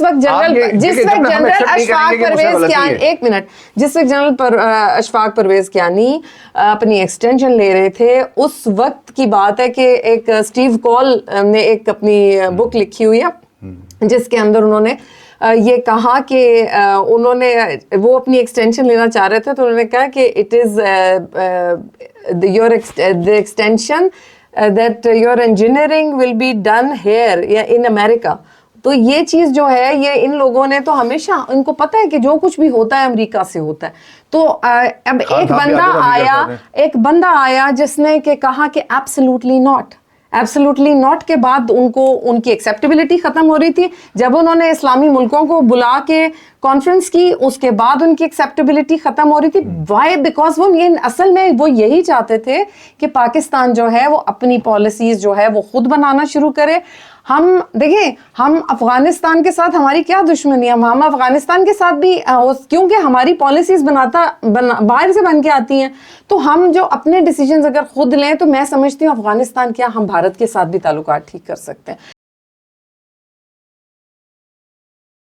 جس وقت جنرل اشفاق پرویز کیانی، ایک منٹ، جس وقت جنرل اشفاق پرویز کیانی اپنی ایکسٹینشن لے رہے تھے، اس وقت کی بات ہے کہ ایک اسٹیو کول نے ایک اپنی بک لکھی ہوئی ہے جس کے اندر انہوں نے یہ کہا کہ انہوں نے وہ اپنی ایکسٹینشن لینا چاہ رہے تھے، تو انہوں نے کہا کہ it is your extension that your engineering will be done here یا in America. تو یہ چیز جو ہے یہ ان لوگوں نے تو ہمیشہ ان کو پتہ ہے کہ جو کچھ بھی ہوتا ہے امریکہ سے ہوتا ہے. تو اب ایک بندہ آیا جس نے کہ کہا کہ ایبسلیوٹلی ناٹ کے بعد ان کی ایکسیپٹیبلٹی ختم ہو رہی تھی. جب انہوں نے اسلامی ملکوں کو بلا کے کانفرنس کی اس کے بعد ان کی ایکسیپٹیبلٹی ختم ہو رہی تھی. وائی؟ بیکاز وہ اصل میں وہ یہی چاہتے تھے کہ پاکستان جو ہے وہ اپنی پالیسیز جو ہے وہ خود بنانا شروع کرے. ہم دیکھیں، ہم افغانستان کے ساتھ ہماری کیا دشمنی ہے، ہم افغانستان کے ساتھ بھی کیونکہ ہماری پالیسیز باہر سے بن کے آتی ہیں، تو ہم جو اپنے ڈیسیجنز اگر خود لیں تو میں سمجھتی ہوں افغانستان کیا ہم بھارت کے ساتھ بھی تعلقات ٹھیک کر سکتے ہیں.